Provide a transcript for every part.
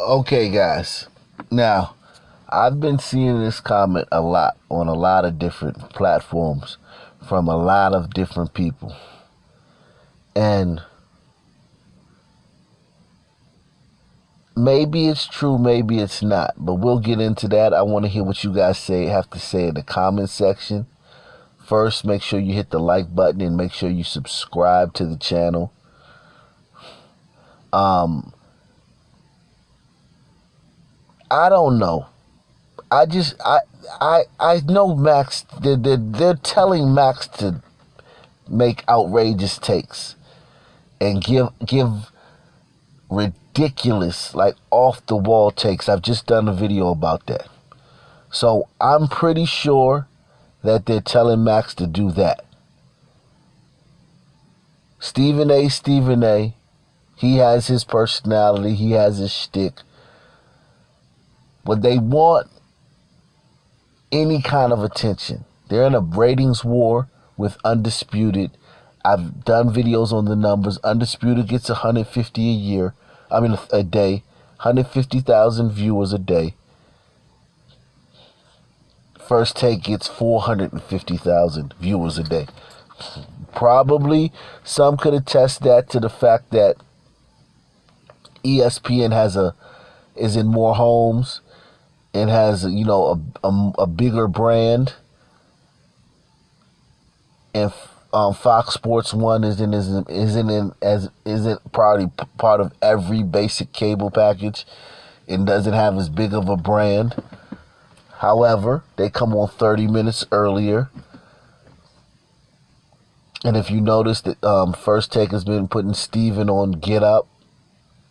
Okay, guys. Now, I've been seeing this comment a lot on a lot of different platforms from a lot of different people. And maybe it's true, maybe it's not. But we'll get into that. I want to hear what you guys have to say in the comment section. First, make sure you hit the like button and make sure you subscribe to the channel. I don't know. I know Max. They're telling Max to make outrageous takes and give ridiculous, like off the wall takes. I've just done a video about that. So I'm pretty sure that they're telling Max to do that. Stephen A. He has his personality. He has his shtick. But they want any kind of attention. They're in a ratings war with Undisputed. I've done videos on the numbers. Undisputed gets 150 a day. 150,000 viewers a day. First Take gets 450,000 viewers a day. Probably some could attest that to the fact that ESPN is in more homes and has a bigger brand, and Fox Sports 1 isn't probably part of every basic cable package and doesn't have as big of a brand. However, they come on 30 minutes earlier. And if you notice that First Take has been putting Steven on Get Up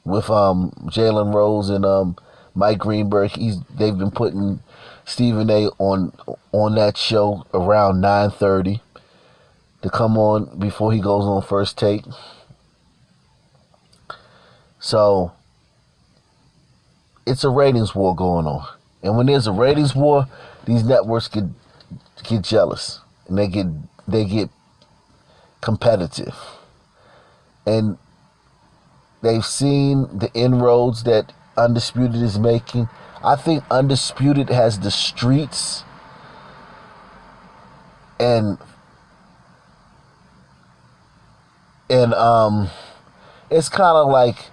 with Jalen Rose and Mike Greenberg, they've been putting Stephen A. on that show around 9:30 to come on before he goes on First Take. So it's a ratings war going on, and when there's a ratings war, these networks get jealous and they get competitive, and they've seen the inroads that Undisputed is making. I think Undisputed has the streets and it's kind of like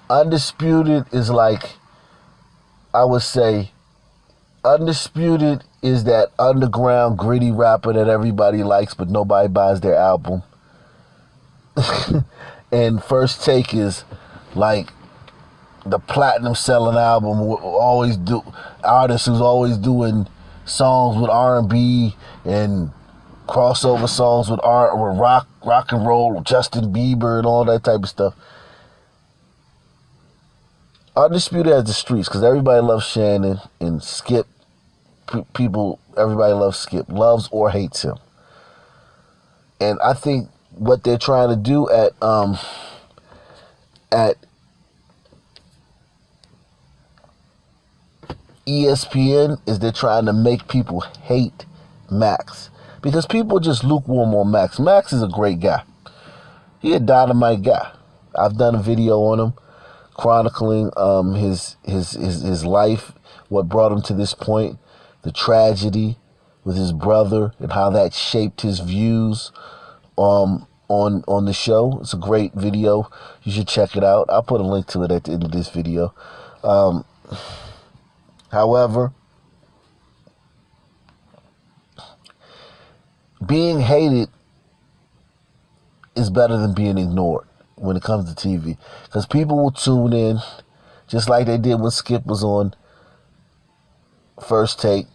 Undisputed is like, I would say Undisputed is that underground gritty rapper that everybody likes but nobody buys their album. And First Take is like the platinum selling album, artists who's always doing songs with R&B and crossover songs with rock and roll, Justin Bieber and all that type of stuff. Undisputed has the streets because everybody loves Shannon and Skip. Everybody loves Skip, loves or hates him. And I think what they're trying to do at ESPN is they're trying to make people hate Max, because people just lukewarm on Max. Max is a great guy. He a dynamite guy. I've done a video on him chronicling his life, what brought him to this point, the tragedy with his brother and how that shaped his views on the show. It's a great video. You should check it out. I'll put a link to it at the end of this video. However, being hated is better than being ignored when it comes to TV, because people will tune in just like they did when Skip was on First Take.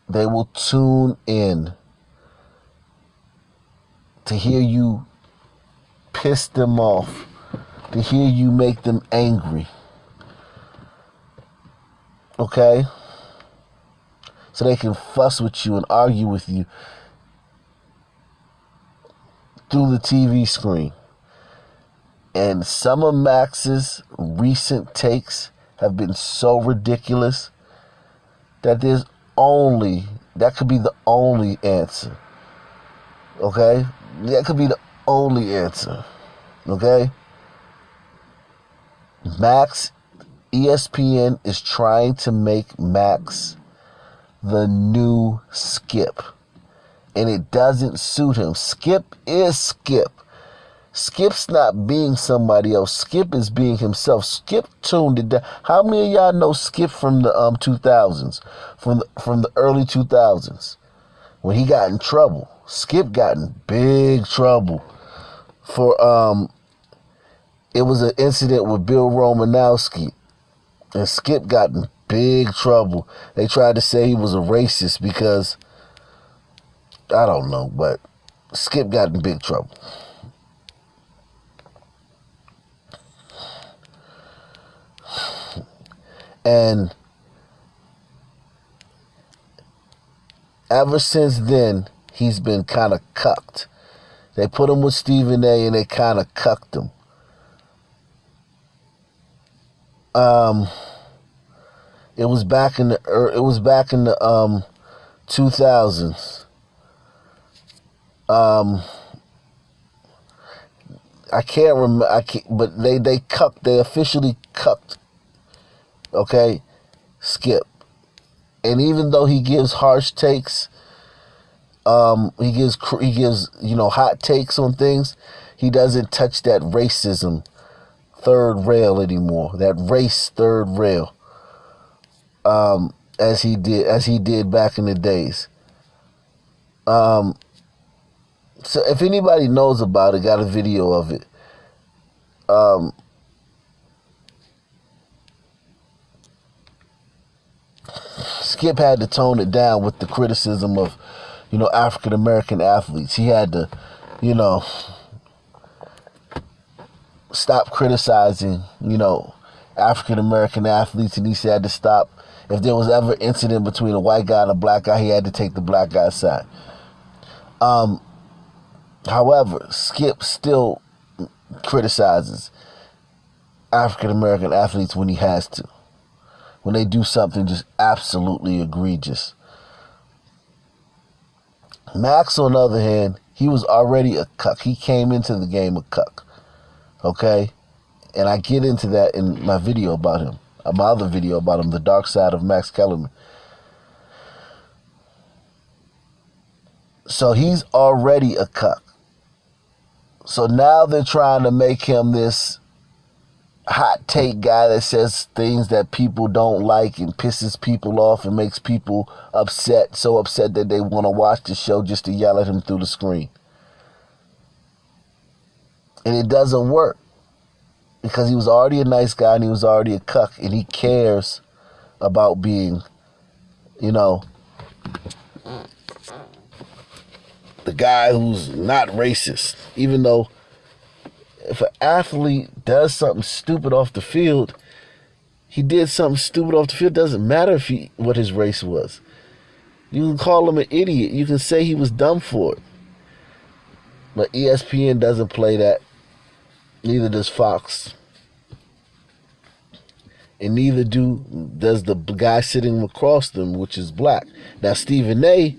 They will tune in to hear you piss them off, to hear you make them angry. Okay? So they can fuss with you and argue with you through the TV screen. And some of Max's recent takes have been so ridiculous that that could be the only answer. Okay? That could be the only answer. Okay? Max, ESPN is trying to make Max the new Skip. And it doesn't suit him. Skip is Skip. Skip's not being somebody else. Skip is being himself. Skip tuned it down. How many of y'all know Skip from the 2000s? From the early 2000s? When he got in trouble. Skip got in big trouble for it was an incident with Bill Romanowski, and Skip got in big trouble. They tried to say he was a racist because I don't know, but Skip got in big trouble. And ever since then, he's been kind of cucked. They put him with Stephen A. and they kind of cucked him. It was back in the 2000s. I can't remember. But they cucked. They officially cucked. Okay, Skip. And even though he gives harsh takes, he gives hot takes on things, he doesn't touch that racism third rail anymore. That race third rail, as he did back in the days. So if anybody knows about it, got a video of it. Skip had to tone it down with the criticism of, African American athletes. He had to, stop criticizing, African American athletes, and he had to stop. If there was ever an incident between a white guy and a black guy, he had to take the black guy's side. However, Skip still criticizes African American athletes when he has to. When they do something just absolutely egregious. Max, on the other hand, he was already a cuck. He came into the game a cuck. Okay? And I get into that in my video about him. My other video about him, The Dark Side of Max Kellerman. So he's already a cuck. So now they're trying to make him this hot take guy that says things that people don't like and pisses people off and makes people upset, so upset that they want to watch the show just to yell at him through the screen. And it doesn't work because he was already a nice guy and he was already a cuck, and he cares about being, the guy who's not racist, even though if an athlete does something stupid off the field, he did something stupid off the field. It doesn't matter what his race was. You can call him an idiot. You can say he was dumb for it. But ESPN doesn't play that. Neither does Fox. And neither does the guy sitting across them, which is black. Now, Stephen A.,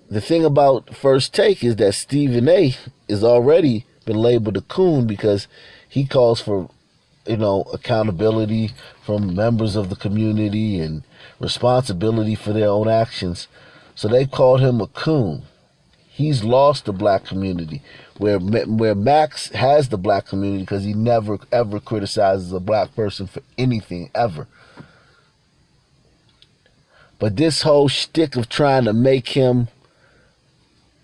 the thing about First Take is that Stephen A. is already been labeled a coon because he calls for, accountability from members of the community and responsibility for their own actions. So they called him a coon. He's lost the black community, where Max has the black community because he never ever criticizes a black person for anything ever. But this whole shtick of trying to make him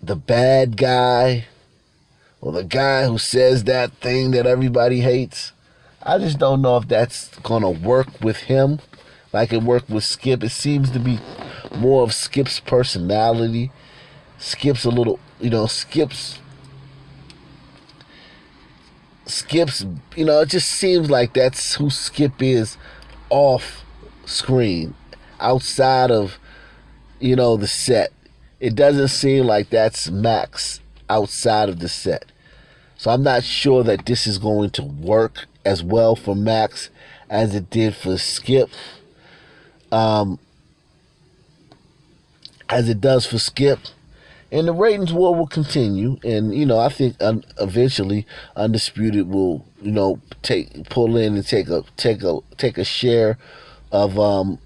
the bad guy, or the guy who says that thing that everybody hates, I just don't know if that's going to work with him like it worked with Skip. It seems to be more of Skip's personality. Skip's a little, Skip's, it just seems like that's who Skip is off screen, outside of, the set. It doesn't seem like that's Max outside of the set. So I'm not sure that this is going to work as well for Max as it did for Skip. As it does for Skip. And the ratings war will continue, and I think eventually Undisputed will pull in and take a share of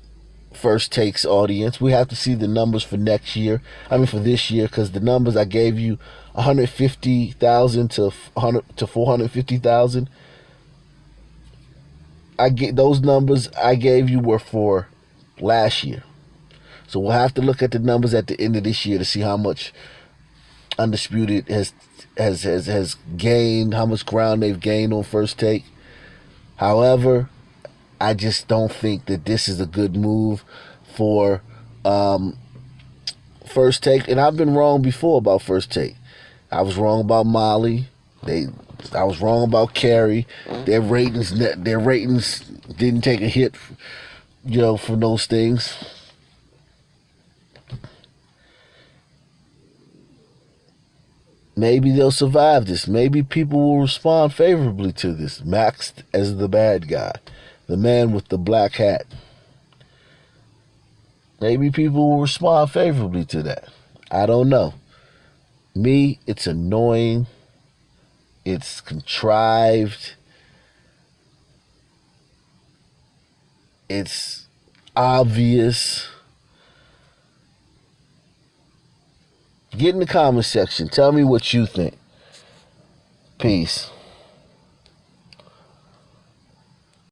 First Take's audience. We have to see the numbers for next year. I mean for this year, because the numbers I gave you, 150,000 to 450,000. I get those numbers I gave you were for last year. So we'll have to look at the numbers at the end of this year to see how much Undisputed has gained, how much ground they've gained on First Take. However, I just don't think that this is a good move for First Take. And I've been wrong before about First Take. I was wrong about Molly. I was wrong about Carrie. Their ratings didn't take a hit, from those things. Maybe they'll survive this. Maybe people will respond favorably to this. Max as the bad guy, the man with the black hat. Maybe people will respond favorably to that. I don't know. Me, it's annoying. It's contrived. It's obvious. Get in the comment section. Tell me what you think. Peace.